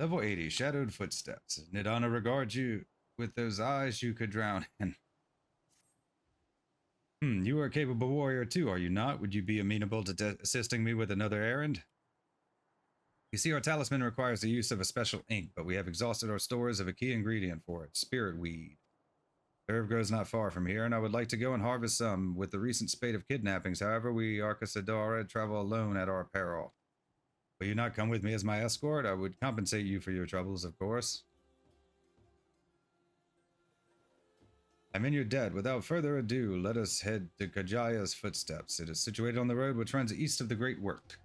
Level 80, Shadowed Footsteps. Nidana regards you with those eyes you could drown in. You are a capable warrior too, are you not? Would you be amenable to assisting me with another errand? You see, our talisman requires the use of a special ink, but we have exhausted our stores of a key ingredient for it, spirit weed. The herb grows not far from here, and I would like to go and harvest some. With the recent spate of kidnappings, however, we Arcasadora travel alone at our peril. Will you not come with me as my escort? I would compensate you for your troubles, of course. I'm in your debt. Without further ado, let us head to Kajaya's Footsteps. It is situated on the road which runs east of the Great Work.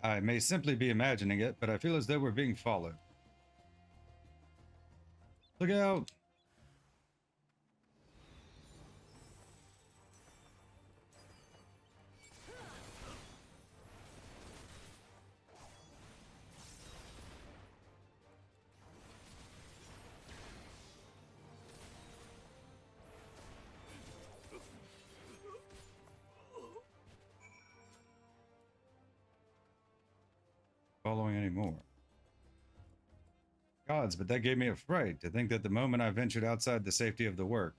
I may simply be imagining it, but I feel as though we're being followed. Look out! Following anymore. Gods, but that gave me a fright to think that the moment I ventured outside the safety of the work.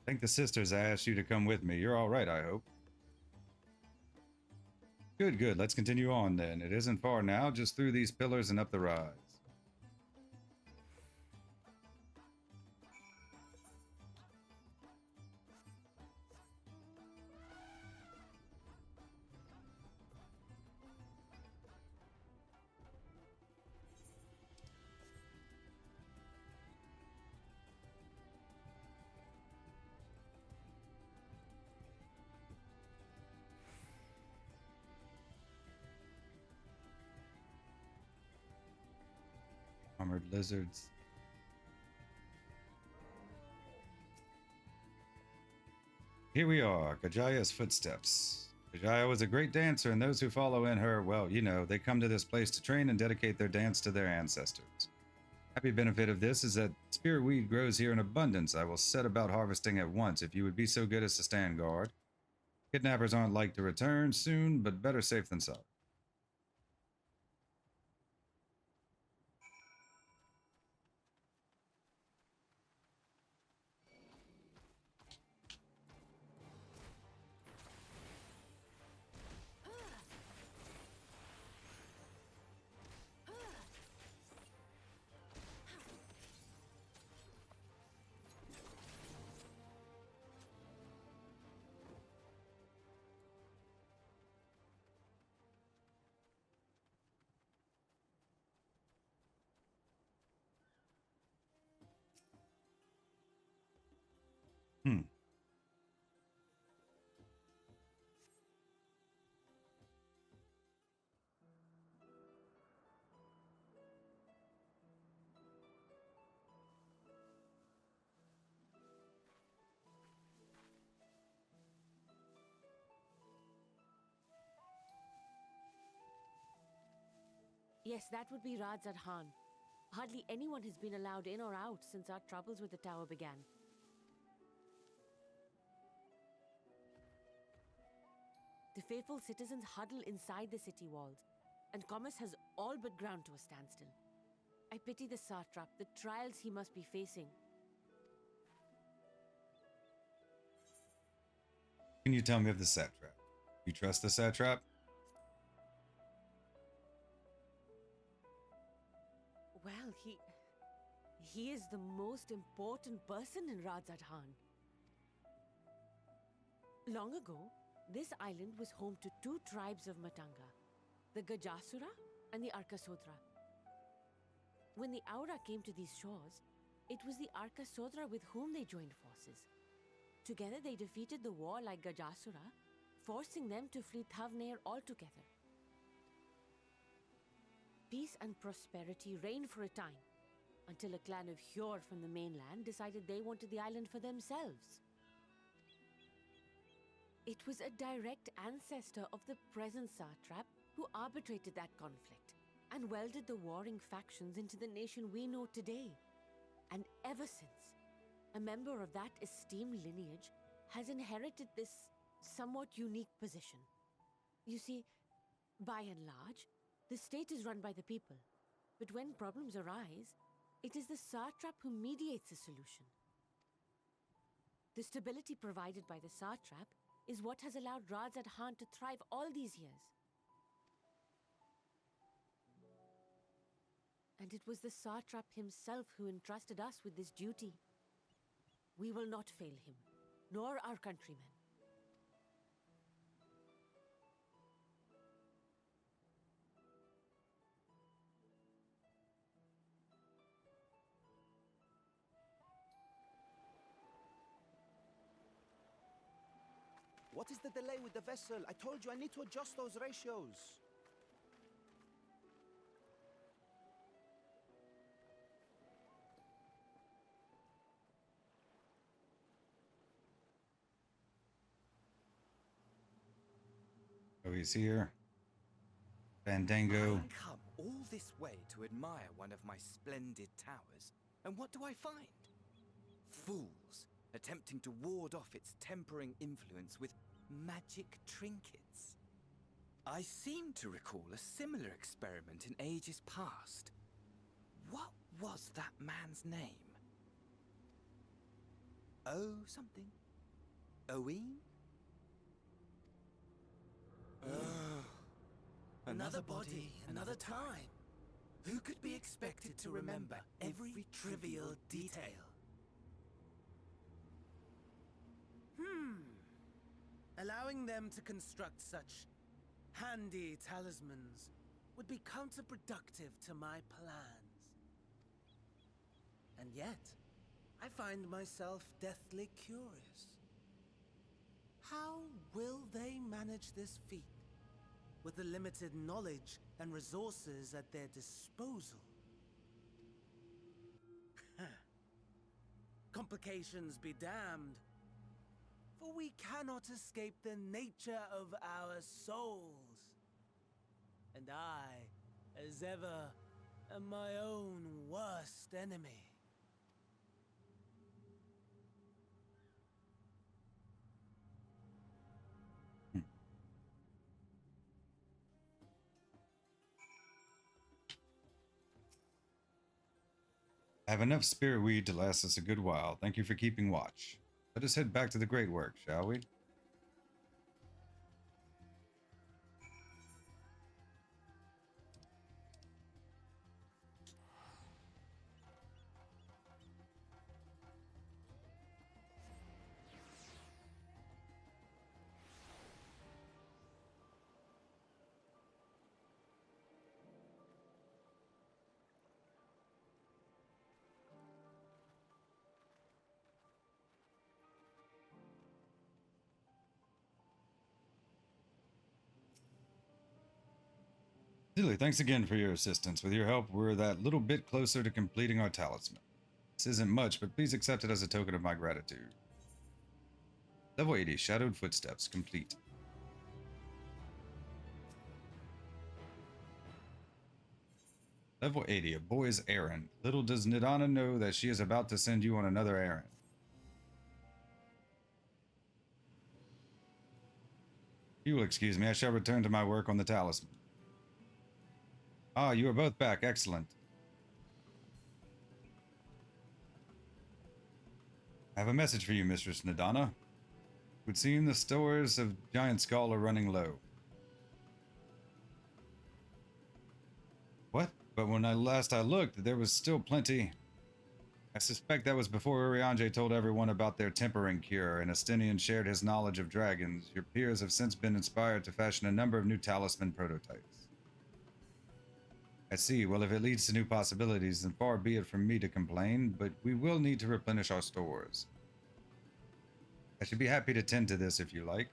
Thank the sisters I asked you to come with me. You're all right, I hope. Good, good. Let's continue on then. It isn't far now, just through these pillars and up the rise. Armored lizards. Here we are, Kajaya's Footsteps. Kajaya was a great dancer, and those who follow in her, well, you know, they come to this place to train and dedicate their dance to their ancestors. Happy benefit of this is that spirit weed grows here in abundance. I will set about harvesting at once if you would be so good as to stand guard. Kidnappers aren't like to return soon, but better safe than sorry. Hmm. Yes, that would be Radzad Khan. Hardly anyone has been allowed in or out since our troubles with the tower began. The faithful citizens huddle inside the city walls, and commerce has all but ground to a standstill. I pity the satrap, the trials he must be facing. Can you tell me of the satrap? You trust the satrap? Well, he is the most important person in Radzad Khan. Long ago, this island was home to two tribes of Matanga. the Gajasura and the Arkasodra. When the Aura came to these shores, it was the Arkasodra with whom they joined forces. Together they defeated the warlike Gajasura, forcing them to flee Thavnair altogether. Peace and prosperity reigned for a time, until a clan of Hjor from the mainland decided they wanted the island for themselves. It was a direct ancestor of the present satrap who arbitrated that conflict and welded the warring factions into the nation we know today. And ever since, a member of that esteemed lineage has inherited this somewhat unique position. You see, by and large, the state is run by the people. But when problems arise, it is the satrap who mediates a solution. The stability provided by the satrap is what has allowed Radzad Khan to thrive all these years. And it was the satrap himself who entrusted us with this duty. We will not fail him, nor our countrymen. What is the delay with the vessel? I told you I need to adjust those ratios. Oh, he's here. Fandango. I come all this way to admire one of my splendid towers, and what do I find? Fools attempting to ward off its tempering influence with magic trinkets. I seem to recall a similar experiment in ages past. What was that man's name? Oh, something. Owen? Another body, another time. Who could be expected to remember every trivial detail? Allowing them to construct such handy talismans would be counterproductive to my plans. And yet, I find myself deathly curious. How will they manage this feat with the limited knowledge and resources at their disposal? Complications be damned. For we cannot escape the nature of our souls. And I, as ever, am my own worst enemy. I have enough spirit weed to last us a good while. Thank you for keeping watch. Let us head back to the great work, shall we? Dilly, thanks again for your assistance. With your help, we're that little bit closer to completing our talisman. This isn't much, but please accept it as a token of my gratitude. Level 80, Shadowed Footsteps, complete. Level 80, A Boy's Errand. Little does Nidana know that she is about to send you on another errand. You will excuse me, I shall return to my work on the talisman. Ah, you are both back. Excellent. I have a message for you, Mistress Nidana. It would seem the stores of Giant Skull are running low. What? But when I last looked, there was still plenty. I suspect that was before Urianger told everyone about their tempering cure, and Astinian shared his knowledge of dragons. Your peers have since been inspired to fashion a number of new talisman prototypes. I see. Well, if it leads to new possibilities, then far be it from me to complain, but we will need to replenish our stores. I should be happy to tend to this if you like.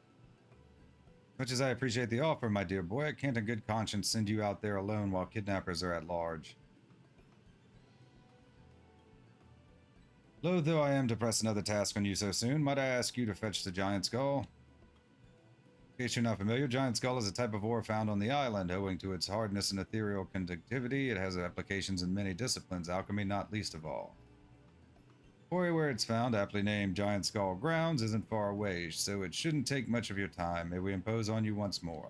Much as I appreciate the offer, my dear boy, I can't in good conscience send you out there alone while kidnappers are at large. Loath though I am to press another task on you so soon, might I ask you to fetch the giant skull? In case you're not familiar, giant skull is a type of ore found on the island. Owing to its hardness and ethereal conductivity, it has applications in many disciplines, alchemy not least of all. Quarry where it's found, aptly named Giant Skull Grounds, isn't far away, so it shouldn't take much of your time. May we impose on you once more.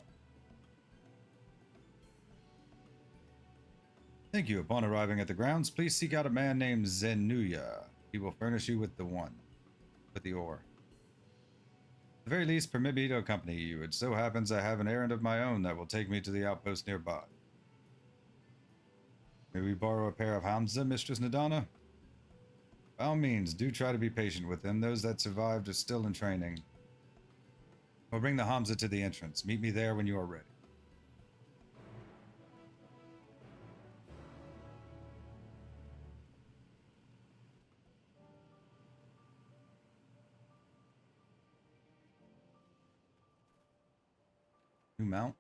Thank you. Upon arriving at the grounds, please seek out a man named Zenuya. He will furnish you with the ore. At the very least, permit me to accompany you. It so happens I have an errand of my own that will take me to the outpost nearby. May we borrow a pair of Hamza, Mistress Nadana? By all means, do try to be patient with them. Those that survived are still in training. We'll bring the Hamza to the entrance. Meet me there when you are ready. New mount.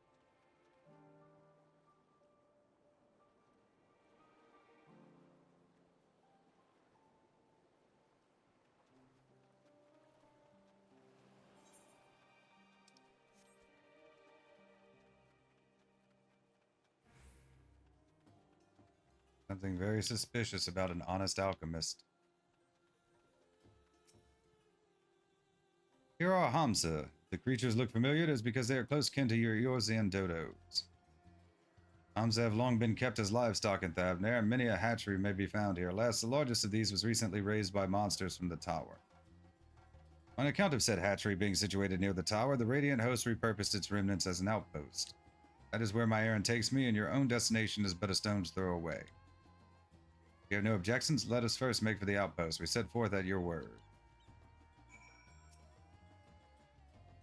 Something very suspicious about an honest alchemist. Here are Hamza. The creatures look familiar. It is because they are close kin to your Eorzean dodos. Hamza have long been kept as livestock in Thavnair, and many a hatchery may be found here. Alas, the largest of these was recently raised by monsters from the tower. On account of said hatchery being situated near the tower, the Radiant Host repurposed its remnants as an outpost. That is where my errand takes me, and your own destination is but a stone's throw away. If you have no objections, let us first make for the outpost. We set forth at your word.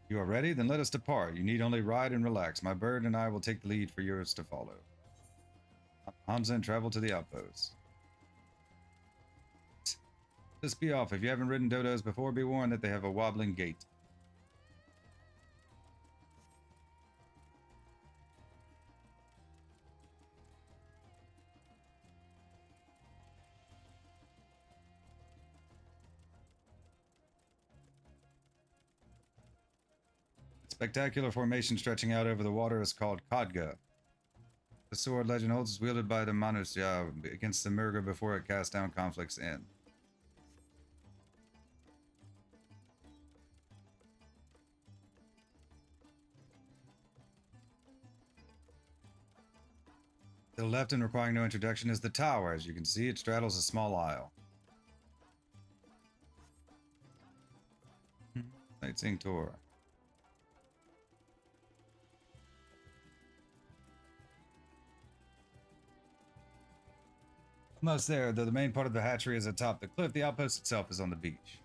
You are ready? Then let us depart. You need only ride and relax. My bird and I will take the lead for yours to follow. Hamza and travel to the outpost. Let us be off. If you haven't ridden dodos before, be warned that they have a wobbling gait. Spectacular formation stretching out over the water is called Khadga. The sword legend holds is wielded by the Manusya against the Murga before it casts down conflict's end. To the left and requiring no introduction is the tower. As you can see, it straddles a small isle. Sightseeing tour. Almost there, though the main part of the hatchery is atop the cliff. The outpost itself is on the beach.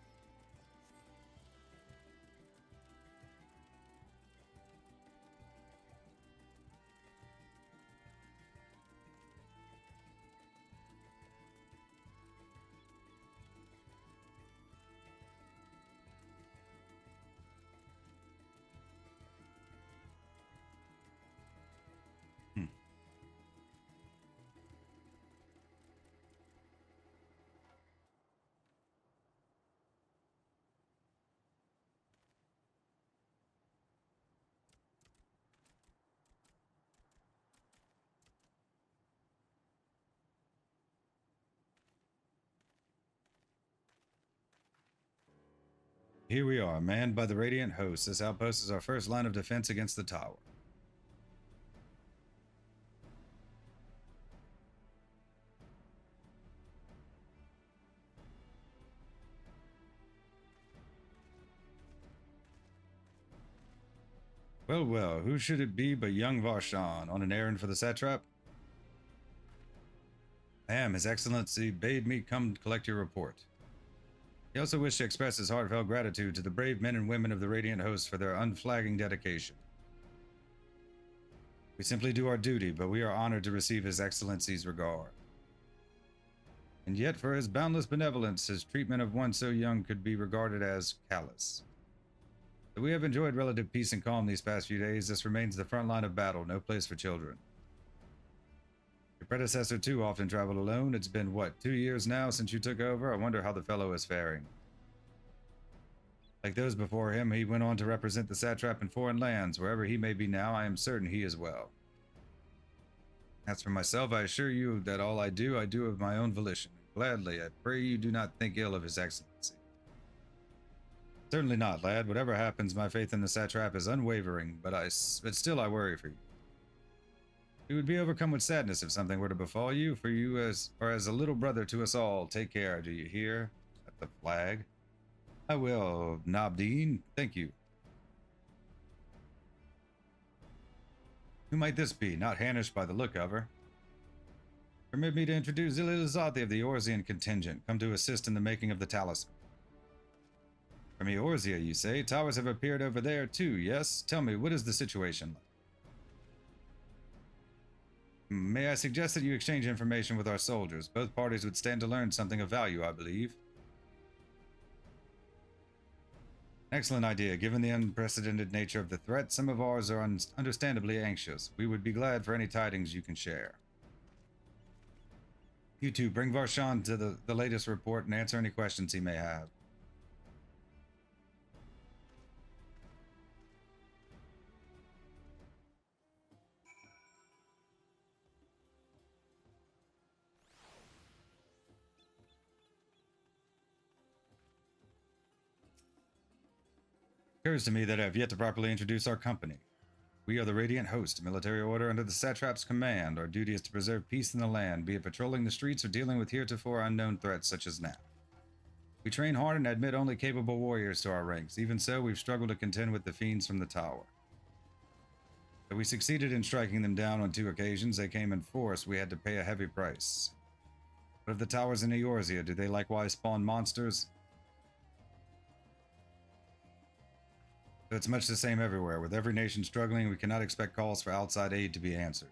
Here we are, manned by the Radiant Host. This outpost is our first line of defense against the tower. Well, well, who should it be but young Varshan on an errand for the satrap? I am. His Excellency bade me come collect your report. He also wished to express his heartfelt gratitude to the brave men and women of the Radiant Host for their unflagging dedication. We simply do our duty, but we are honored to receive His Excellency's regard. And yet, for his boundless benevolence, his treatment of one so young could be regarded as callous. Though we have enjoyed relative peace and calm these past few days, this remains the front line of battle, no place for children. Your predecessor, too, often traveled alone. It's been, what, 2 years now since you took over? I wonder how the fellow is faring. Like those before him, he went on to represent the satrap in foreign lands. Wherever he may be now, I am certain he is well. As for myself, I assure you that all I do of my own volition. Gladly, I pray you do not think ill of His Excellency. Certainly not, lad. Whatever happens, my faith in the satrap is unwavering, but still I worry for you. You would be overcome with sadness if something were to befall you, for you as a little brother to us all. Take care, do you hear? At the flag. I will, Nabdeen. Thank you. Who might this be? Not Hanish by the look of her. Permit me to introduce Zililazati of the Eorzean contingent, come to assist in the making of the talisman. From Eorzea, you say? Towers have appeared over there too, yes? Tell me, what is the situation like? May I suggest that you exchange information with our soldiers? Both parties would stand to learn something of value, I believe. Excellent idea. Given the unprecedented nature of the threat, some of ours are understandably anxious. We would be glad for any tidings you can share. You two, bring Varshan to the latest report and answer any questions he may have. It occurs to me that I have yet to properly introduce our company. We are the Radiant Host, a military order under the Satrap's command. Our duty is to preserve peace in the land, be it patrolling the streets or dealing with heretofore unknown threats such as now. We train hard and admit only capable warriors to our ranks. Even so, we've struggled to contend with the fiends from the tower. Though we succeeded in striking them down on 2 occasions, they came in force. We had to pay a heavy price. What of the towers in Eorzea? Do they likewise spawn monsters? So it's much the same everywhere. With every nation struggling, we cannot expect calls for outside aid to be answered.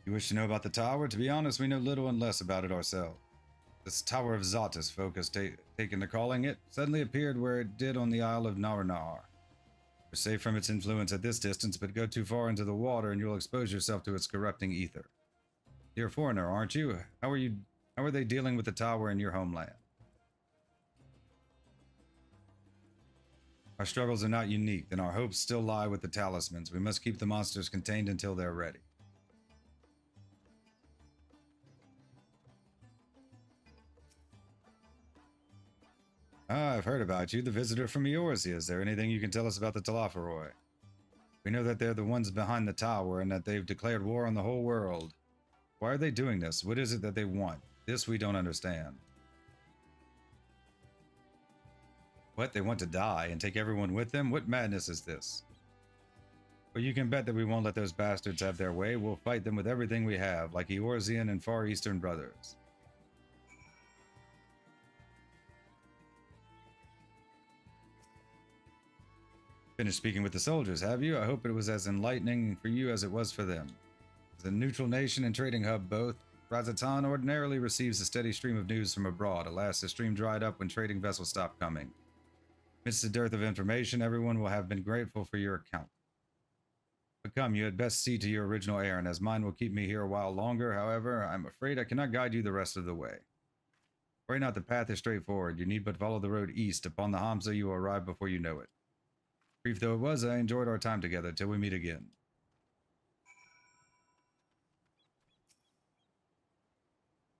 You wish to know about the tower? To be honest, we know little and less about it ourselves. This Tower of Zotis, folk has taken to calling it, suddenly appeared where it did on the Isle of Narnar. We're safe from its influence at this distance, but go too far into the water and you'll expose yourself to its corrupting ether. You're a foreigner, aren't you? How are they dealing with the tower in your homeland? Our struggles are not unique, and our hopes still lie with the talismans. We must keep the monsters contained until they're ready. Ah, I've heard about you, the visitor from Eorzea. Is there anything you can tell us about the Talafaroi? We know that they're the ones behind the tower and that they've declared war on the whole world. Why are they doing this? What is it that they want? This we don't understand. What? They want to die and take everyone with them? What madness is this? Well, you can bet that we won't let those bastards have their way. We'll fight them with everything we have, like Eorzean and Far Eastern brothers. Finished speaking with the soldiers, have you? I hope it was as enlightening for you as it was for them. As a neutral nation and trading hub both, Razatan ordinarily receives a steady stream of news from abroad. Alas, the stream dried up when trading vessels stopped coming. Amidst the dearth of information, everyone will have been grateful for your account. But come, you had best see to your original errand, as mine will keep me here a while longer. However, I'm afraid I cannot guide you the rest of the way. Worry not, the path is straightforward. You need but follow the road east. Upon the Hamza, you will arrive before you know it. Brief though it was, I enjoyed our time together. Till we meet again.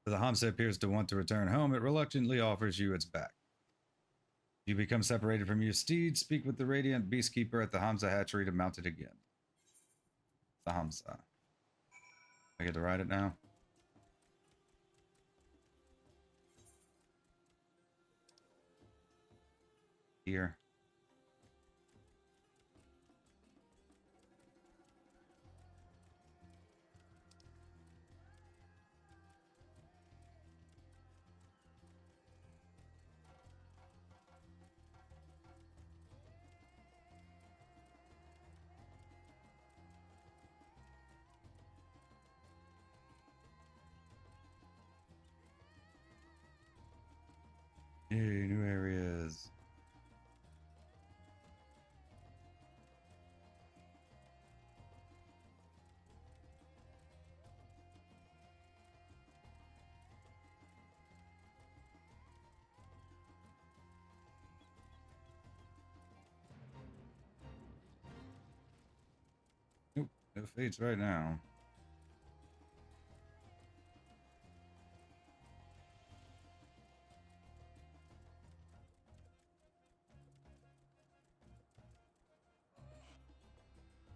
The Hamza appears to want to return home. It reluctantly offers you its back. You become separated from your steed. Speak with the Radiant Beastkeeper at the Hamza hatchery to mount it again. The Hamza. I get to ride it now. Here. Yay, new areas. Nope, no fates right now.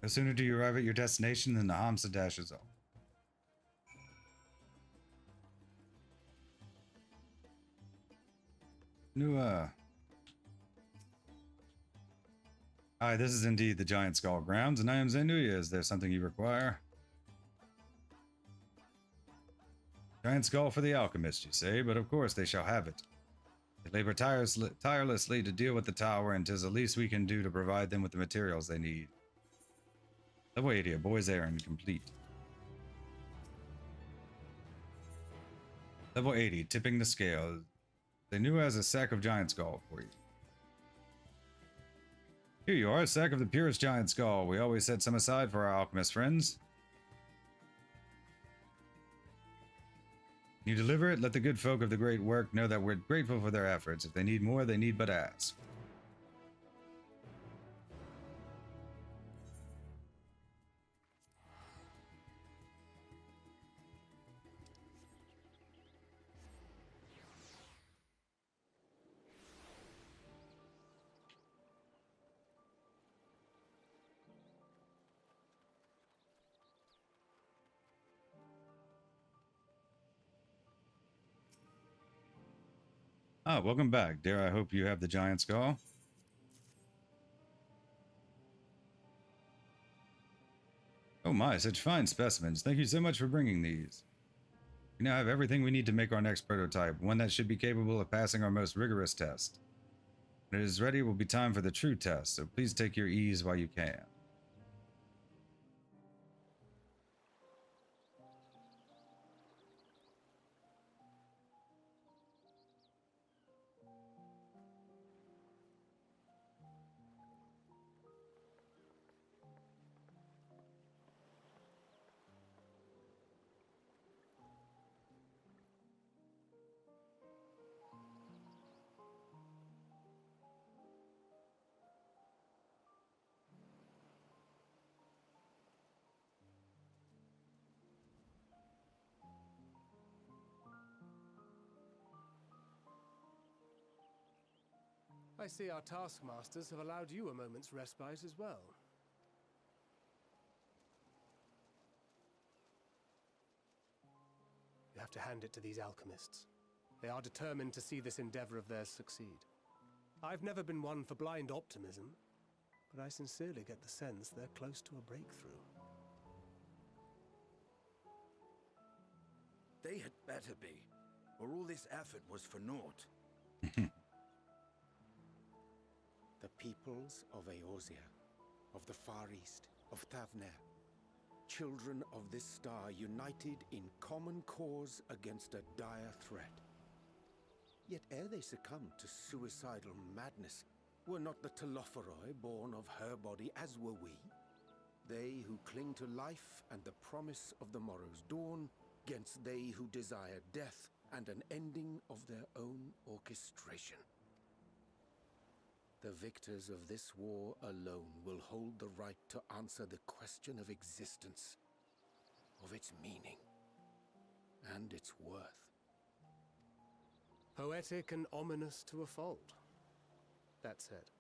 No sooner do you arrive at your destination than the Hamsa dashes off. New, Hi, this is indeed the Giant Skull Grounds, and I am Zenuya. Is there something you require? Giant Skull for the alchemist, you say, but of course they shall have it. They labor tirelessly to deal with the tower, and 'tis the least we can do to provide them with the materials they need. Level 80, a boy's errand complete. Level 80, tipping the scale. Zenuya has a sack of Giant Skull for you. Here you are, a sack of the purest Giant Skull. We always set some aside for our alchemist friends. You deliver it, let the good folk of the great work know that we're grateful for their efforts. If they need more, they need but ask. Ah, welcome back, dear. I hope you have the Giant Skull. Oh my, such fine specimens. Thank you so much for bringing these. We now have everything we need to make our next prototype, one that should be capable of passing our most rigorous test. When it is ready, it will be time for the true test, so please take your ease while you can. I see our taskmasters have allowed you a moment's respite as well. You have to hand it to these alchemists. They are determined to see this endeavor of theirs succeed. I've never been one for blind optimism, but I sincerely get the sense they're close to a breakthrough. They had better be, or all this effort was for naught. The peoples of Eorzea, of the Far East, of Thavner, children of this star united in common cause against a dire threat. Yet ere they succumbed to suicidal madness, were not the Telophoroi born of her body as were we? They who cling to life and the promise of the morrow's dawn, against they who desire death and an ending of their own orchestration. The victors of this war alone will hold the right to answer the question of existence, of its meaning, and its worth. Poetic and ominous to a fault. That said,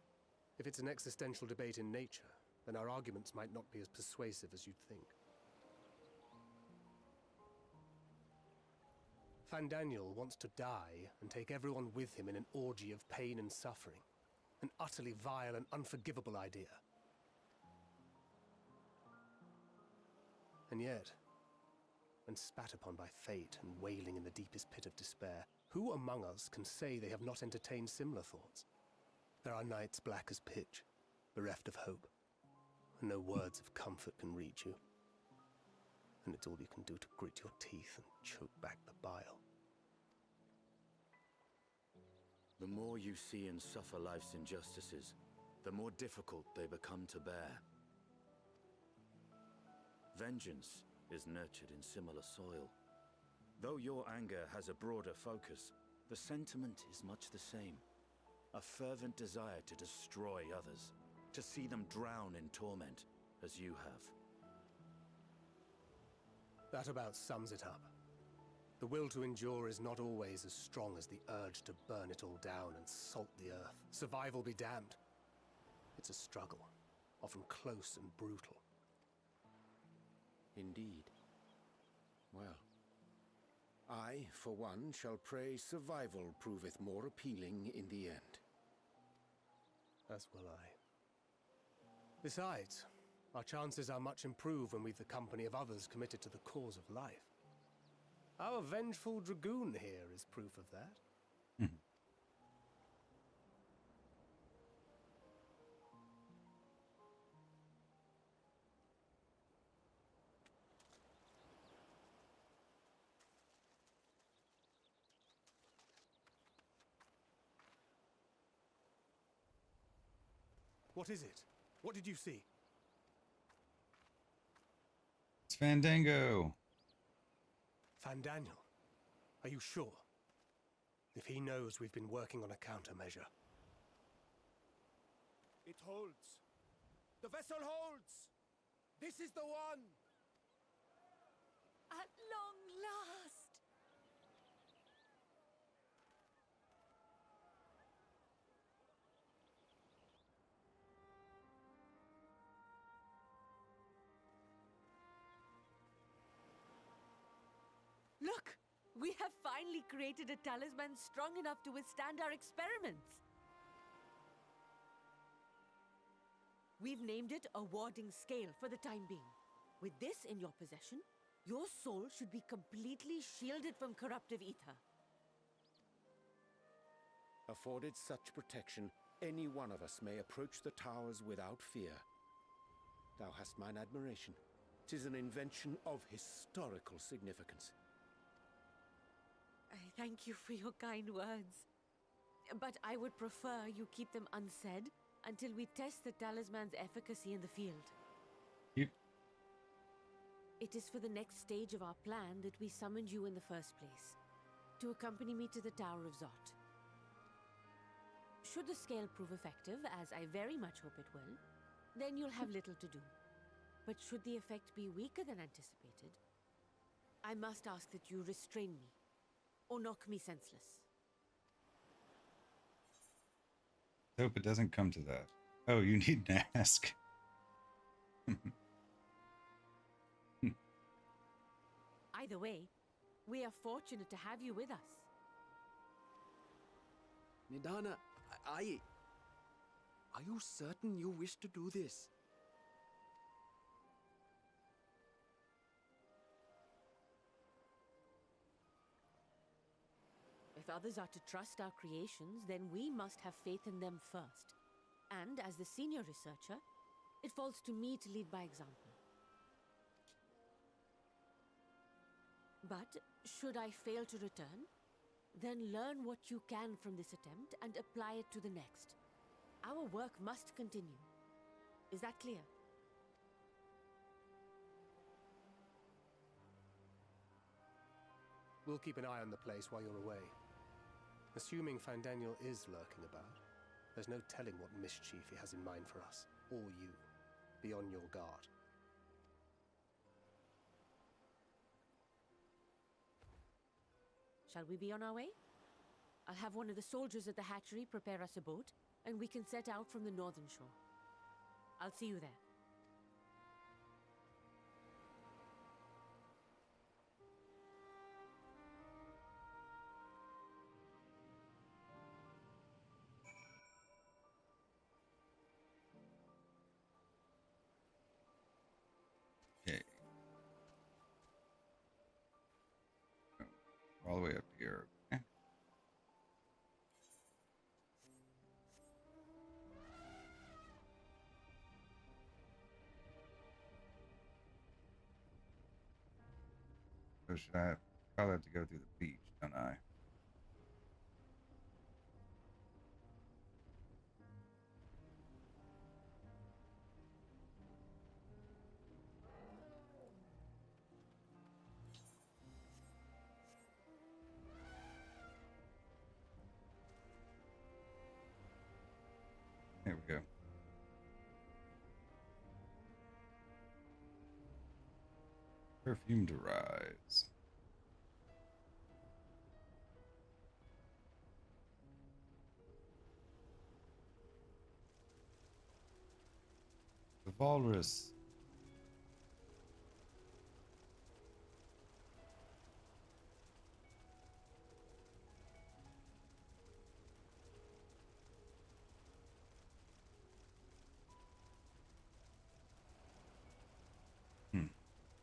if it's an existential debate in nature, then our arguments might not be as persuasive as you'd think. Fandaniel wants to die and take everyone with him in an orgy of pain and suffering. An utterly vile and unforgivable idea. And yet, when spat upon by fate and wailing in the deepest pit of despair, who among us can say they have not entertained similar thoughts? There are nights black as pitch, bereft of hope, and no words of comfort can reach you. And it's all you can do to grit your teeth and choke back the bile. The more you see and suffer life's injustices, the more difficult they become to bear. Vengeance is nurtured in similar soil. Though your anger has a broader focus, the sentiment is much the same. A fervent desire to destroy others, to see them drown in torment, as you have. That about sums it up. The will to endure is not always as strong as the urge to burn it all down and salt the earth. Survival be damned. It's a struggle, often close and brutal. Indeed. Well, I, for one, shall pray survival proveth more appealing in the end. As will I. Besides, our chances are much improved when we've the company of others committed to the cause of life. Our vengeful dragoon here is proof of that. What is it? What did you see? It's Fandango. Fandaniel, are you sure? If he knows we've been working on a countermeasure. It holds. The vessel holds! This is the one! At long last! Look! We have finally created a talisman strong enough to withstand our experiments! We've named it a warding scale for the time being. With this in your possession, your soul should be completely shielded from corruptive ether. Afforded such protection, any one of us may approach the towers without fear. Thou hast mine admiration. 'Tis an invention of historical significance. I thank you for your kind words. But I would prefer you keep them unsaid until we test the talisman's efficacy in the field. Yep. It is for the next stage of our plan that we summoned you in the first place, to accompany me to the Tower of Zot. Should the scale prove effective, as I very much hope it will, then you'll have little to do. But should the effect be weaker than anticipated, I must ask that you restrain me, or knock me senseless. Hope it doesn't come to that. Oh, you need to ask. Either way, we are fortunate to have you with us. Nidana, are you certain you wish to do this? If others are to trust our creations, then we must have faith in them first. And as the senior researcher, it falls to me to lead by example. But should I fail to return, then learn what you can from this attempt and apply it to the next. Our work must continue. Is that clear? We'll keep an eye on the place while you're away. Assuming Fandaniel is lurking about, there's no telling what mischief he has in mind for us, or you. Be on your guard. Shall we be on our way? I'll have one of the soldiers at the hatchery prepare us a boat, and we can set out from the northern shore. I'll see you there. Okay. All the way up here. Okay. So should I probably have to go through the beach, don't I? There we go. Perfumed rise. The walrus.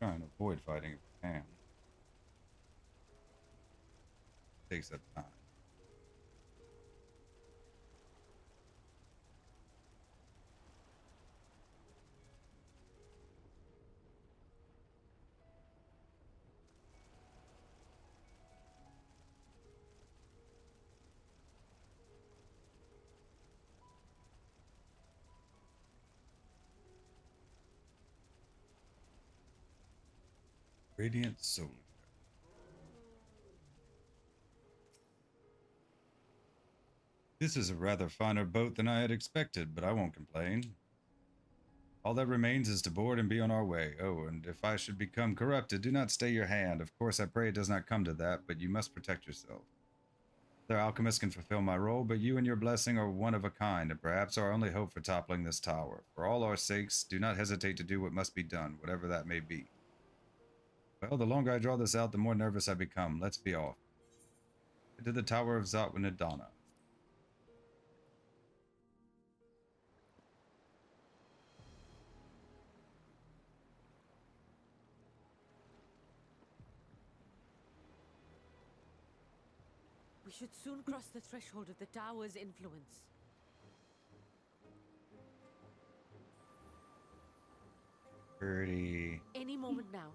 Trying to avoid fighting if we can. Takes up time. Radiant Soldier. This is a rather finer boat than I had expected, but I won't complain. All that remains is to board and be on our way. Oh, and if I should become corrupted, do not stay your hand. Of course, I pray it does not come to that, but you must protect yourself. Their alchemist can fulfill my role, but you and your blessing are one of a kind, and perhaps our only hope for toppling this tower. For all our sakes, do not hesitate to do what must be done, whatever that may be. Well, the longer I draw this out, the more nervous I become. Let's be off. To the Tower of Zatwanadana. We should soon cross the threshold of the tower's influence. Pretty. Any moment now.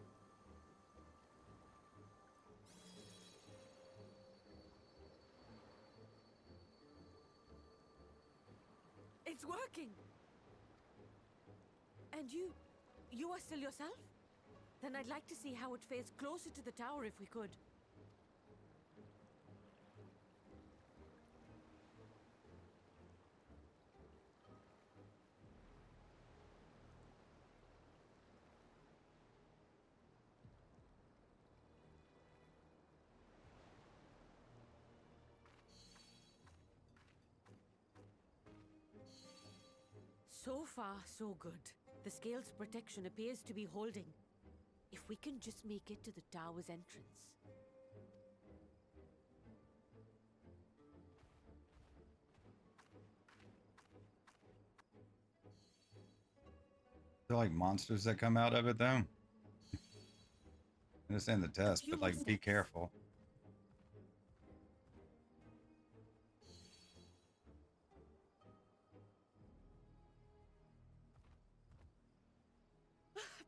It's working! And you are still yourself? Then I'd like to see how it fares closer to the tower if we could. So far, so good. The scale's protection appears to be holding. If we can just make it to the tower's entrance. They're like monsters that come out of it, though. Understand the test, but like, be careful.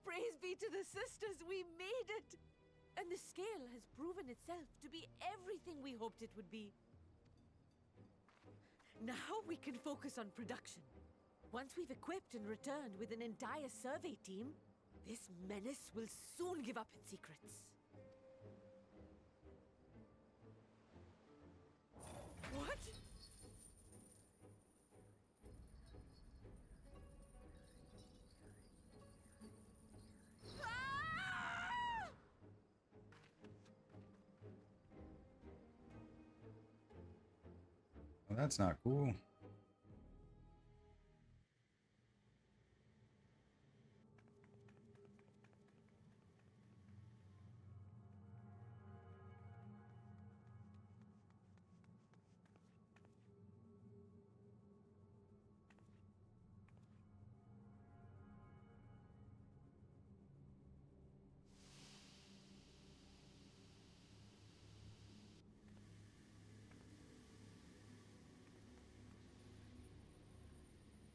Praise be to the sisters, we made it! And the scale has proven itself to be everything we hoped it would be. Now we can focus on production. Once we've equipped and returned with an entire survey team, this menace will soon give up its secrets. What? Well, that's not cool.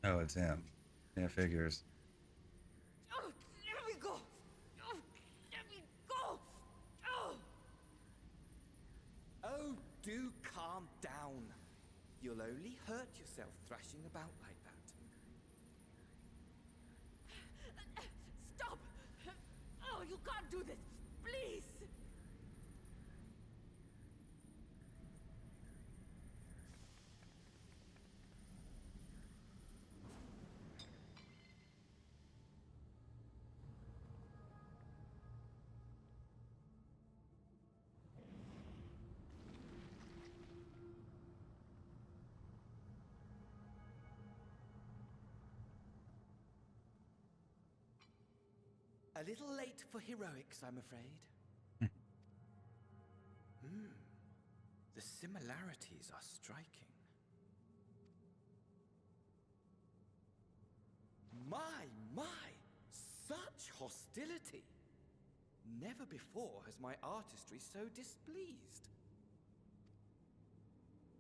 Oh, it's him. Yeah, figures. Oh, let me go! Oh, let me go! Oh! Oh, do calm down. You'll only hurt yourself thrashing about like that. Stop! Oh, you can't do this! Please! A little late for heroics, I'm afraid. The similarities are striking. My! Such hostility! Never before has my artistry so displeased.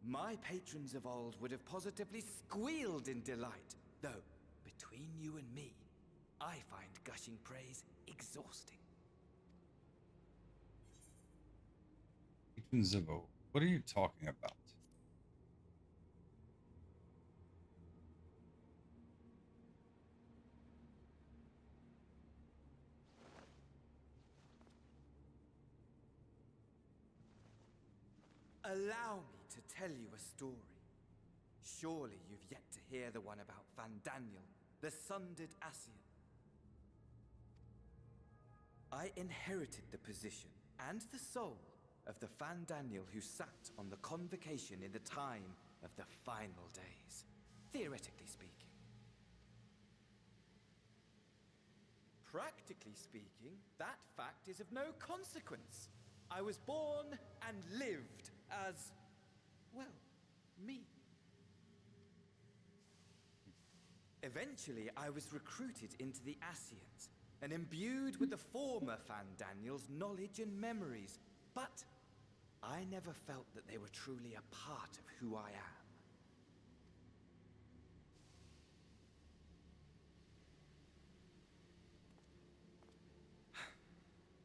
My patrons of old would have positively squealed in delight, though, between you and me, I find gushing praise exhausting. Patrons of old. What are you talking about? Allow me to tell you a story. Surely you've yet to hear the one about Van Daniel, the sundered Ascian. I inherited the position and the soul of the Van Daniel who sat on the convocation in the time of the final days, theoretically speaking. Practically speaking, that fact is of no consequence. I was born and lived as, well, me. Eventually, I was recruited into the Ascians and imbued with the former Van Daniel's knowledge and memories, but I never felt that they were truly a part of who I am.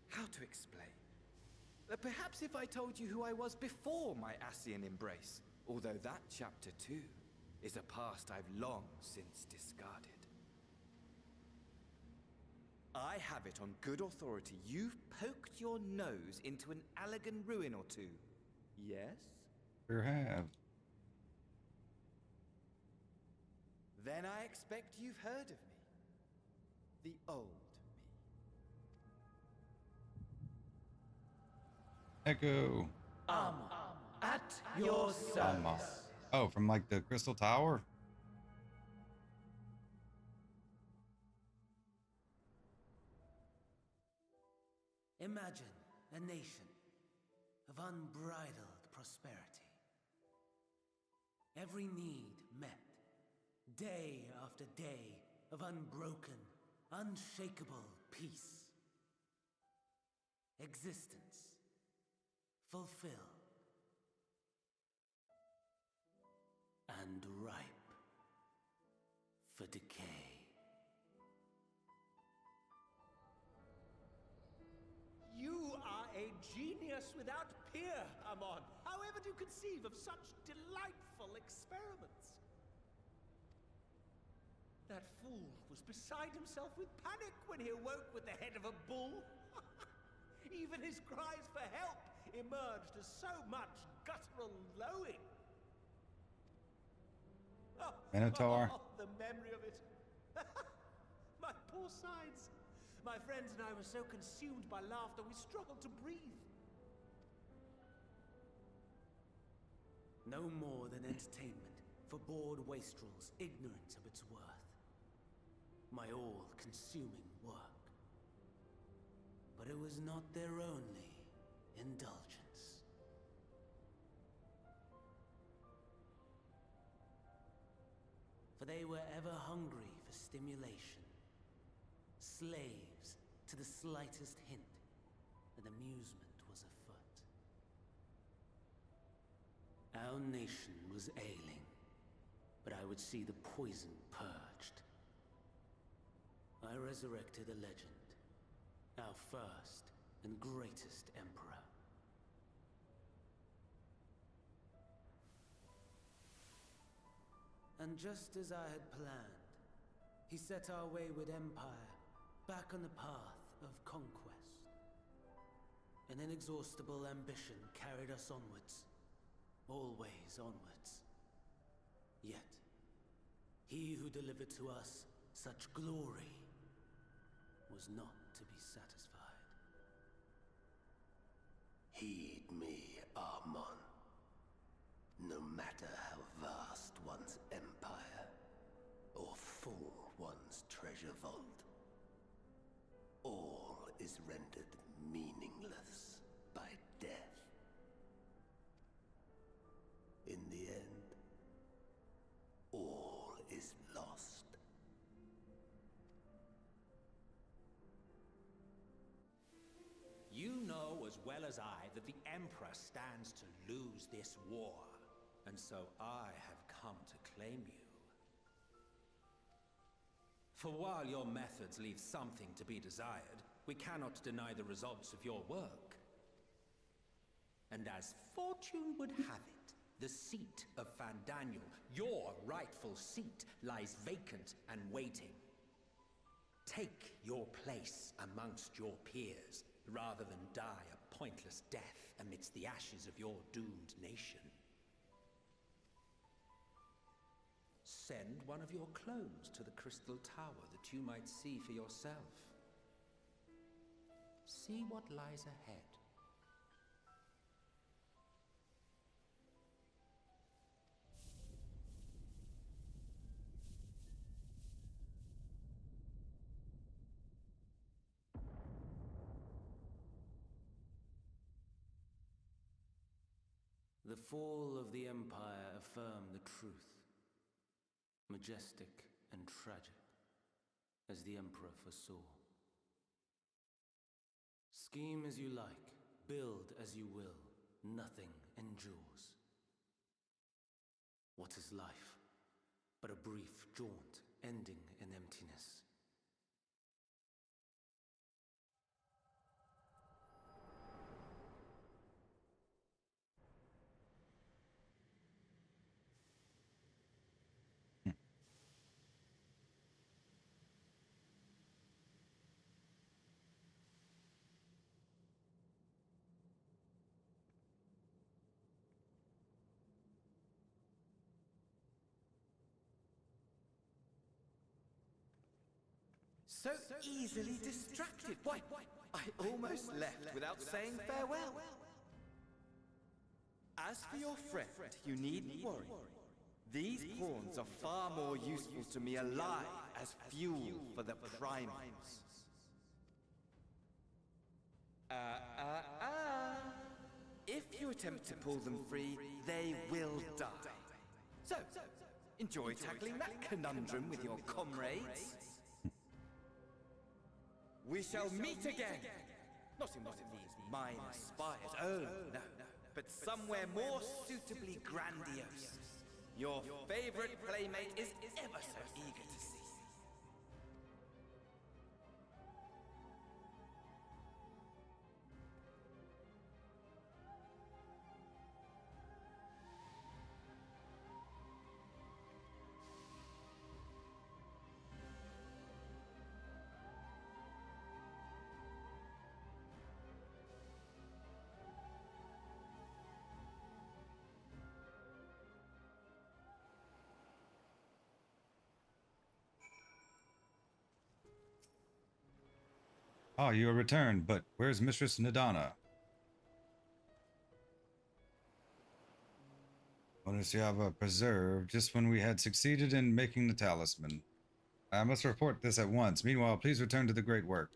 How to explain? Perhaps if I told you who I was before my Ascian embrace, although that chapter too is a past I've long since discarded. I have it on good authority you've poked your nose into an Allegan ruin or two. Yes? Sure have. Then I expect you've heard of me. The old me. Echo. At your service. Oh, from like the Crystal Tower? Imagine a nation of unbridled prosperity. Every need met, day after day of unbroken, unshakable peace. Existence fulfilled and ripe for decay. You are a genius without peer, Amon. However do you conceive of such delightful experiments? That fool was beside himself with panic when he awoke with the head of a bull. Even his cries for help emerged as so much guttural lowing. Minotaur. The memory of it. My poor sides. My friends and I were so consumed by laughter, we struggled to breathe. No more than entertainment for bored wastrels ignorant of its worth. My all-consuming work. But it was not their only indulgence. For they were ever hungry for stimulation, slaves to the slightest hint that amusement was afoot. Our nation was ailing, but I would see the poison purged. I resurrected a legend, our first and greatest emperor. And just as I had planned, he set our wayward empire back on the path of conquest. An inexhaustible ambition carried us onwards, always onwards. Yet, he who delivered to us such glory was not to be satisfied. Heed me, Amon. No matter how vast one's empire, or full one's treasure vault, all is rendered meaningless by death. In the end, all is lost. You know as well as I that the Emperor stands to lose this war, and so I have come to claim you. For while your methods leave something to be desired, we cannot deny the results of your work. And as fortune would have it, the seat of Fandaniel, your rightful seat, lies vacant and waiting. Take your place amongst your peers, rather than die a pointless death amidst the ashes of your doomed nation. Send one of your clones to the Crystal Tower that you might see for yourself. See what lies ahead. The fall of the Empire affirmed the truth. Majestic and tragic, as the Emperor foresaw. Scheme as you like, build as you will, nothing endures. What is life but a brief jaunt ending in emptiness? So easily distracted. Why, I almost left without saying farewell. As for your friend, you needn't worry. These pawns are far more useful to me alive as fuel for the primates. If you attempt to pull them free, they will die. So, enjoy tackling that conundrum with your comrades. We shall meet again! Not in one of these minor spires, oh no, but somewhere more suitably grandiose. Your favorite playmate is ever so eager to see. Ah, you are returned, but where's Mistress Nadana? Onusiava preserved just when we had succeeded in making the talisman. I must report this at once. Meanwhile, please return to the great work.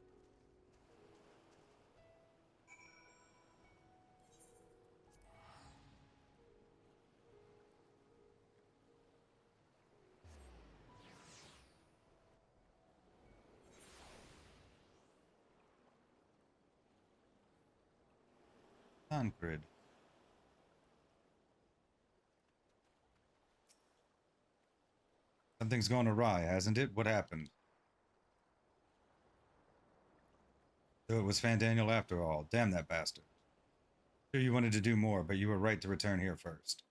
Tancred. Something's gone awry, hasn't it? What happened? So it was Fandaniel after all. Damn that bastard. Sure you wanted to do more, but you were right to return here first.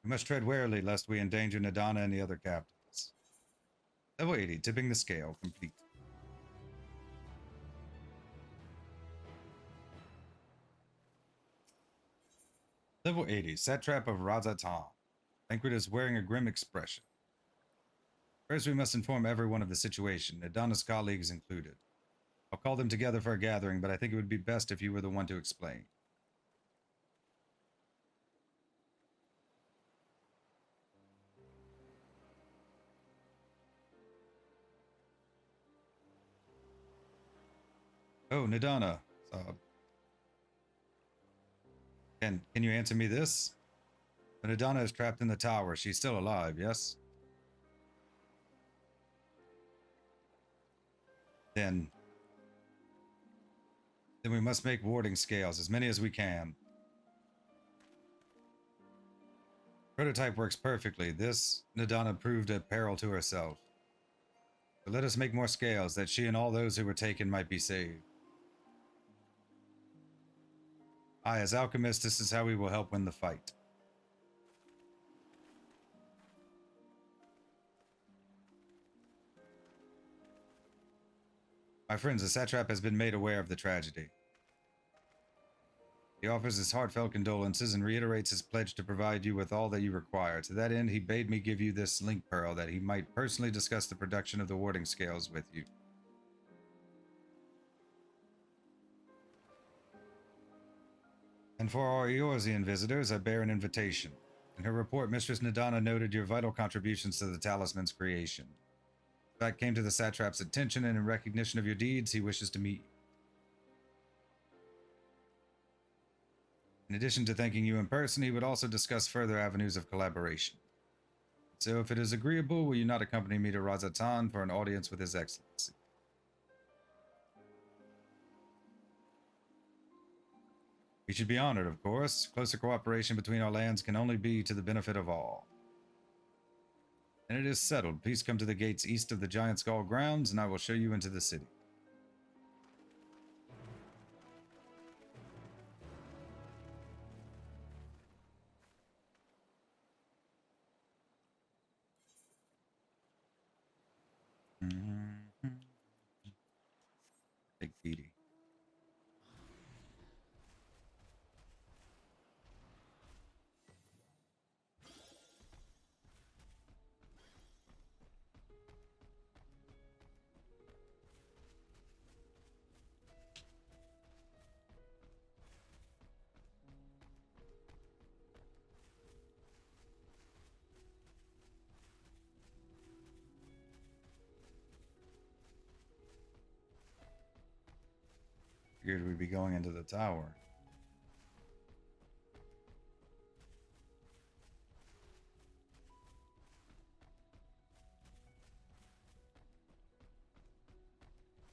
We must tread warily lest we endanger Nadana and the other captains. Level 80, tipping the scale, complete. Level 80, Satrap of Razatan. Tancred is wearing a grim expression. First, we must inform everyone of the situation, Nadana's colleagues included. I'll call them together for a gathering, but I think it would be best if you were the one to explain. Oh, Nidana. Can you answer me this? Nidana is trapped in the tower. She's still alive, yes? Then we must make warding scales, as many as we can. Prototype works perfectly. This, Nidana proved a peril to herself. But let us make more scales, that she and all those who were taken might be saved. As alchemists, this is how we will help win the fight. My friends, the satrap has been made aware of the tragedy. He offers his heartfelt condolences and reiterates his pledge to provide you with all that you require. To that end, he bade me give you this link pearl that he might personally discuss the production of the warding scales with you. And for our Eorzean visitors, I bear an invitation. In her report, Mistress Nidana noted your vital contributions to the talisman's creation. The fact came to the satrap's attention, and in recognition of your deeds, he wishes to meet you. In addition to thanking you in person, he would also discuss further avenues of collaboration. So if it is agreeable, will you not accompany me to Razatan for an audience with His Excellency? We should be honored, of course. Closer cooperation between our lands can only be to the benefit of all. And it is settled. Please come to the gates east of the Giant Skull grounds, and I will show you into the city. Big Petey. Figured we'd be going into the tower.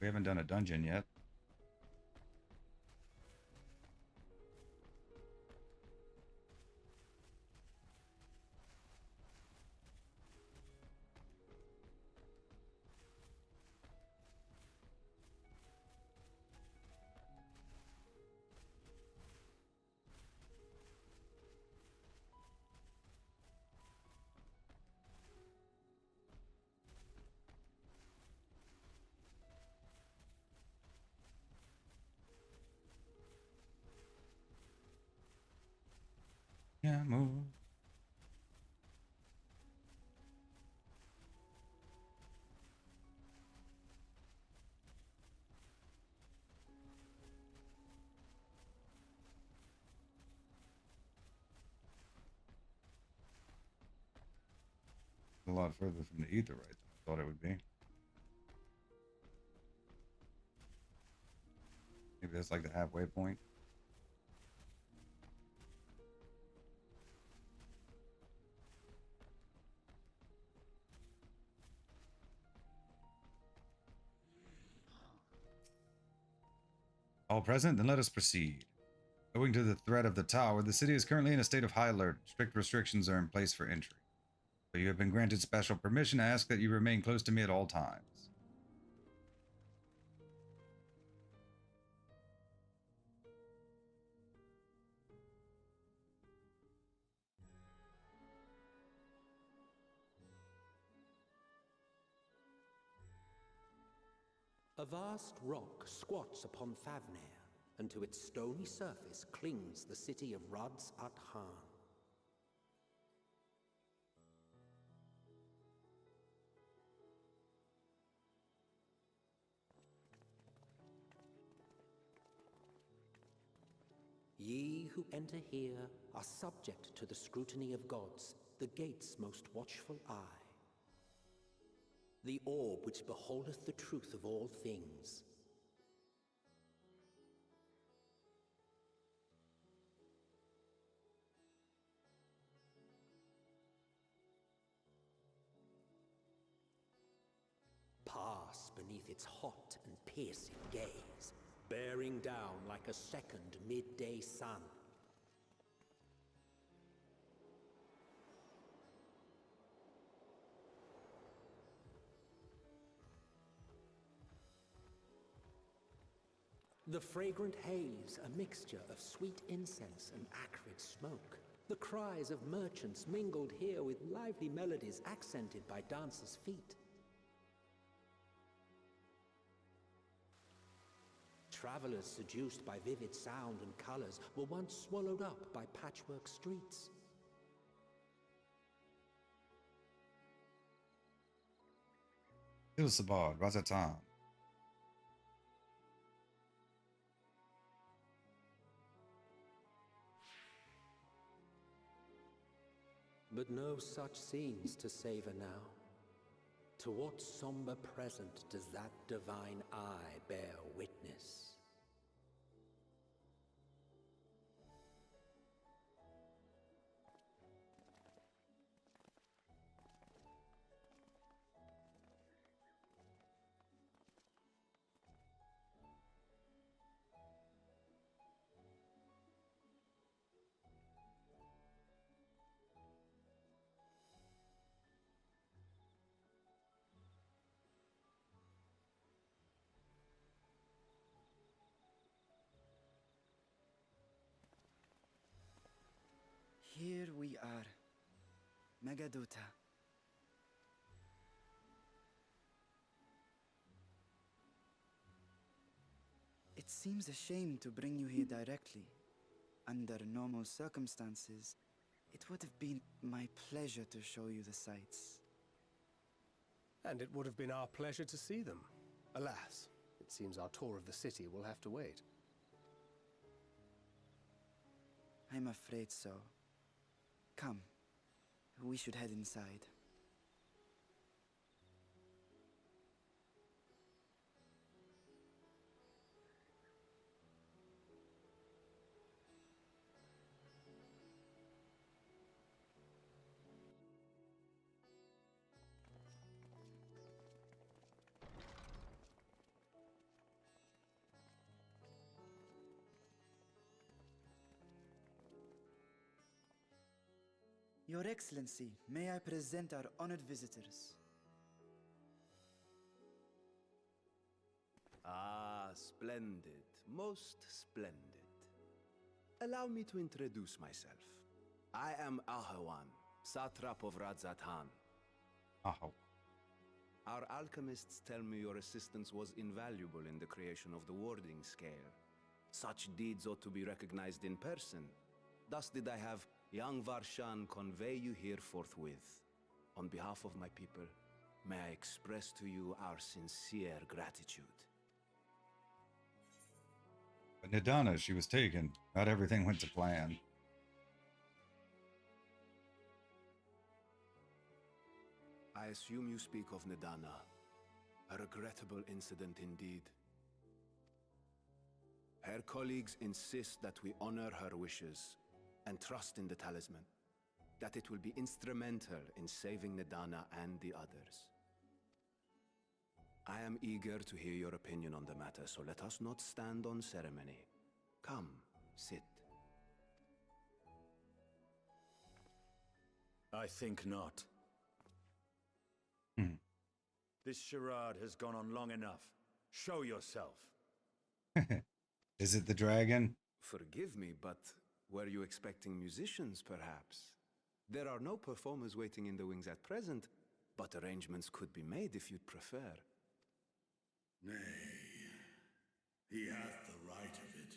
We haven't done a dungeon yet. Yeah, move. A lot further from the Aetheryte than I thought it would be. Maybe that's like the halfway point. All present, then let us proceed. Owing to the threat of the tower, the city is currently in a state of high alert. Strict restrictions are in place for entry. But you have been granted special permission. I ask that you remain close to me at all times. A vast rock squats upon Thavnair, and to its stony surface clings the city of Rads-at-Han. Ye who enter here are subject to the scrutiny of gods, the gate's most watchful eye. The orb which beholdeth the truth of all things. beneath its hot and piercing gaze, bearing down like a second midday sun. The fragrant haze, a mixture of sweet incense and acrid smoke. The cries of merchants mingled here with lively melodies accented by dancers' feet. Travelers seduced by vivid sound and colors were once swallowed up by patchwork streets. Ilsabard, Razatan. But no such scenes to savor now. To what somber present does that divine eye bear witness? Here we are. Megaduta. It seems a shame to bring you here directly. Under normal circumstances, it would have been my pleasure to show you the sights. And it would have been our pleasure to see them. Alas, it seems our tour of the city will have to wait. I'm afraid so. Come, we should head inside. Your Excellency, may I present our honored visitors? Ah, splendid. Most splendid. Allow me to introduce myself. I am Ahawan, satrap of Radzatan. Oh. Our alchemists tell me your assistance was invaluable in the creation of the warding scale. Such deeds ought to be recognized in person. Thus did I have young Varshan convey you here forthwith. On behalf of my people, may I express to you our sincere gratitude. But Nidana, she was taken. Not everything went to plan. I assume you speak of Nidana. A regrettable incident indeed. Her colleagues insist that we honor her wishes and trust in the talisman, that it will be instrumental in saving Nidana and the others. I am eager to hear your opinion on the matter, so let us not stand on ceremony. Come, sit. I think not. This charade has gone on long enough. Show yourself. Is it the dragon? Forgive me, but were you expecting musicians, perhaps? There are no performers waiting in the wings at present, but arrangements could be made if you'd prefer. Nay, he hath the right of it.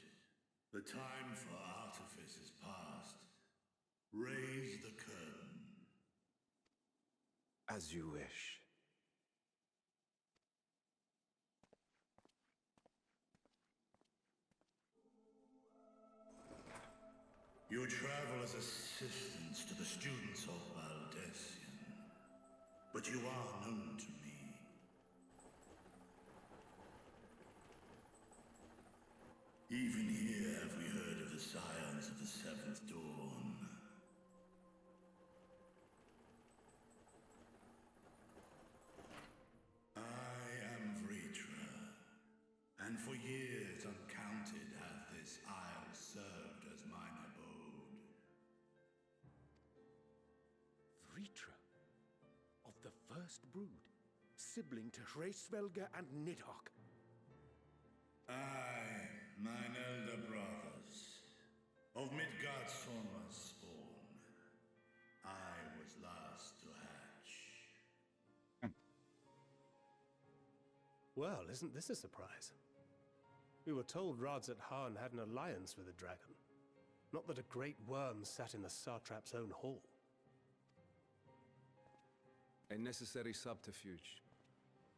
The time for artifice is past. Raise the curtain. As you wish. You travel as assistants to the students of Valdesian, but you are known to me. Even here have we heard of the scions of the Seventh Dawn. I am Vril. first brood, sibling to Hraesvelga and Nidhogg. Aye, mine elder brothers, of Midgard's Sorma's spawn, I was last to hatch. Well, isn't this a surprise? We were told Radzat Han had an alliance with a dragon. Not that a great worm sat in the satrap's own hall. A necessary subterfuge,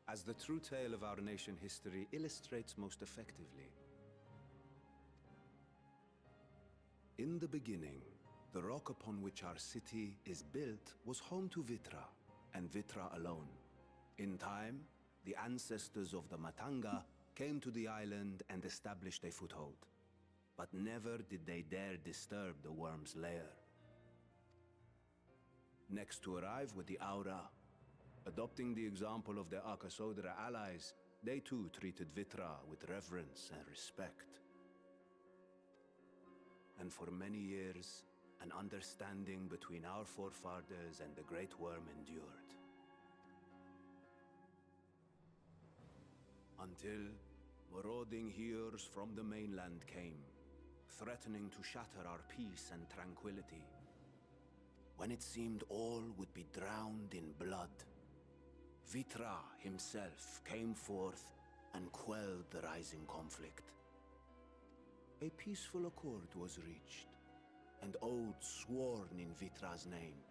as the true tale of our nation history illustrates most effectively. In the beginning, the rock upon which our city is built was home to Vitra, and Vitra alone. In time, the ancestors of the Matanga came to the island and established a foothold. But never did they dare disturb the worm's lair. Next to arrive were the Aura. Adopting the example of their Akasodra allies, they too treated Vitra with reverence and respect. And for many years, an understanding between our forefathers and the Great Worm endured. Until marauding heroes from the mainland came, threatening to shatter our peace and tranquility. When it seemed all would be drowned in blood, Vitra himself came forth and quelled the rising conflict. A peaceful accord was reached, and oaths sworn in Vitra's name.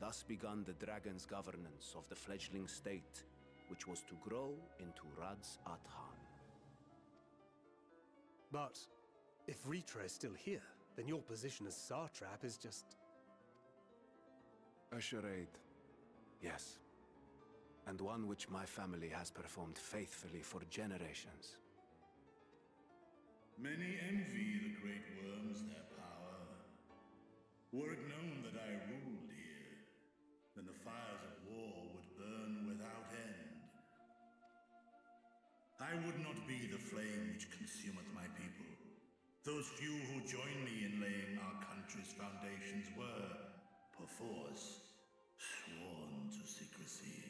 Thus began the dragon's governance of the fledgling state, which was to grow into Radzat Han. But if Ritra is still here, then your position as satrap is just... A charade, yes. And one which my family has performed faithfully for generations. Many envy the Great Worms their power. Were it known that I ruled here, then the fires of war would burn without end. I would not be the flame which consumeth my people. Those few who join me in laying our country's foundations were, perforce, sworn to secrecy.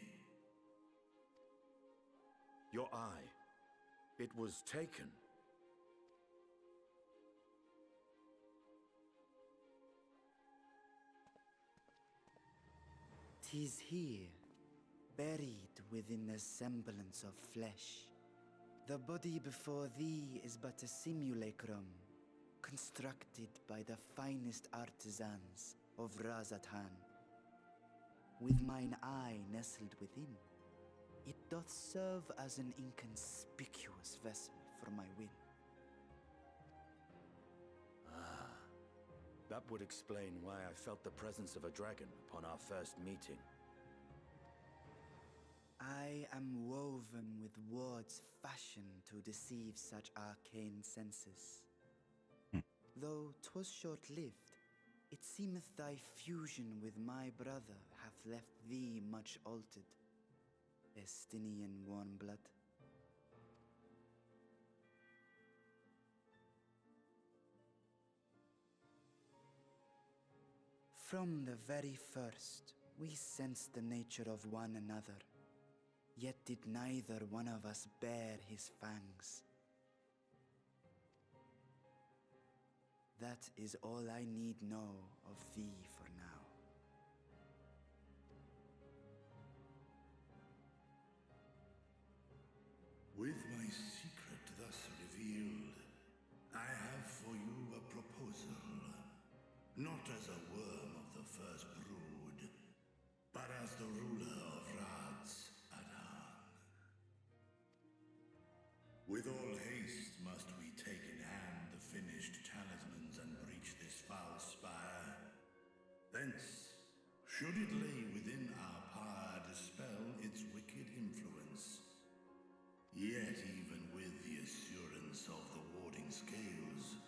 Your eye. It was taken. "'Tis here, buried within the semblance of flesh. The body before thee is but a simulacrum, constructed by the finest artisans of Radzat Han. With mine eye nestled within, it doth serve as an inconspicuous vessel for my will." That would explain why I felt the presence of a dragon upon our first meeting. I am woven with words fashioned to deceive such arcane senses. Though 'twas short-lived, it seemeth thy fusion with my brother hath left thee much altered, Estinian warm blood. From the very first, we sensed the nature of one another, yet did neither one of us bare his fangs. That is all I need know of thee for now. With my secret thus revealed, I have for you a proposal. Not as a worm of the first brood, but as the ruler of Radzat Han. With all haste must we take in hand the finished talismans and breach this foul spire. Thence, should it lay within our power, dispel its wicked influence. Yet even with the assurance of the warding scales,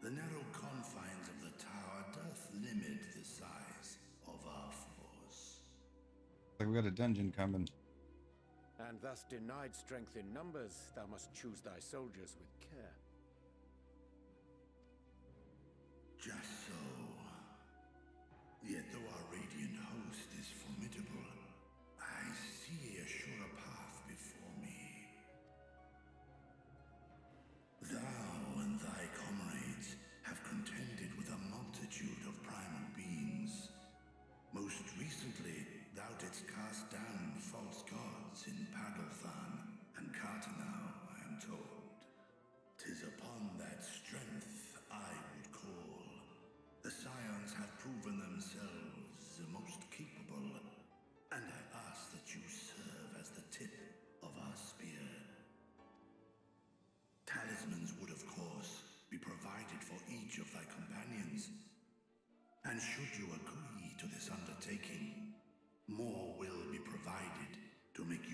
the narrow confines of the tower doth limit the size of our force. Like we got a dungeon coming. And thus denied strength in numbers, thou must choose thy soldiers with care. Just so. Yet though our radiant host is formidable,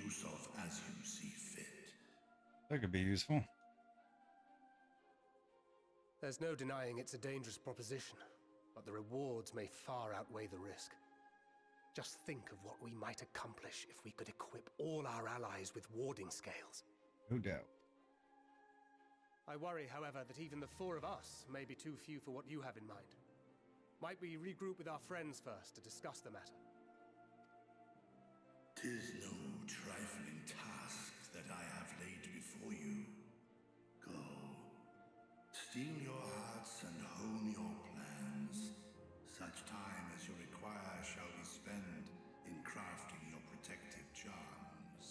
use of as you see fit. That could be useful. There's no denying it's a dangerous proposition, but the rewards may far outweigh the risk. Just think of what we might accomplish if we could equip all our allies with warding scales. No doubt. I worry, however, that even the 4 of us may be too few for what you have in mind. Might we regroup with our friends first to discuss the matter? 'Tis no trifling task that I have laid before you. Go. Steel your hearts and hone your plans. Such time as you require shall be spent in crafting your protective charms.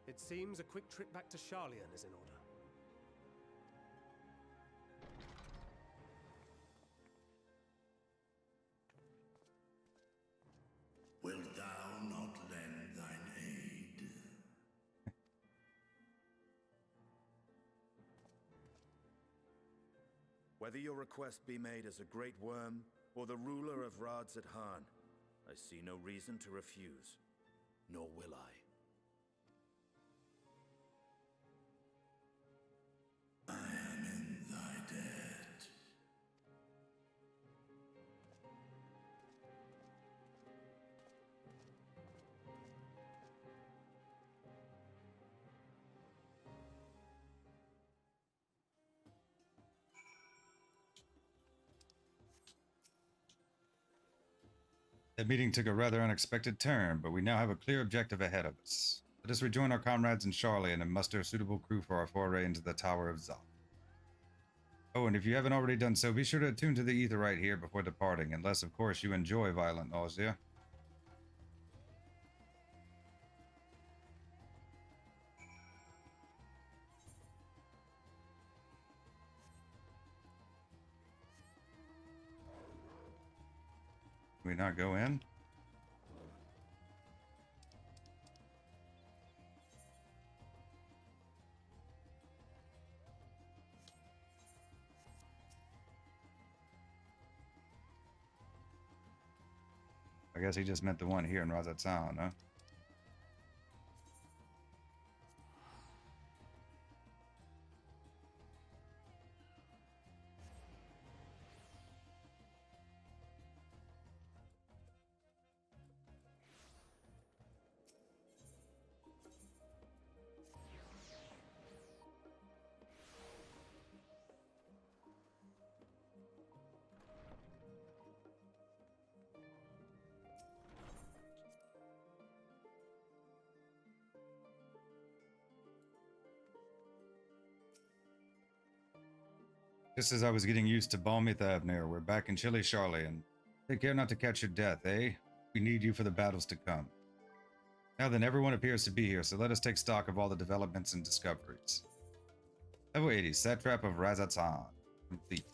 It seems a quick trip back to Charlian is in order. Wilt thou not lend thine aid? Whether your request be made as a great worm or the ruler of Radzat Han, I see no reason to refuse, nor will I. I am in thy debt. That meeting took a rather unexpected turn, but we now have a clear objective ahead of us. Let us rejoin our comrades in Charlian and muster a suitable crew for our foray into the Tower of Zot. Oh, and if you haven't already done so, be sure to attune to the ether right here before departing, unless, of course, you enjoy violent nausea. Can we not go in? I guess he just meant the one here in Radzat Sound, huh? Just as I was getting used to balmy Thavnir, we're back in chilly Charlian. Take care not to catch your death, eh? We need you for the battles to come. Now then, everyone appears to be here, so let us take stock of all the developments and discoveries. Level 80, Satrap of Radzat Han. Complete.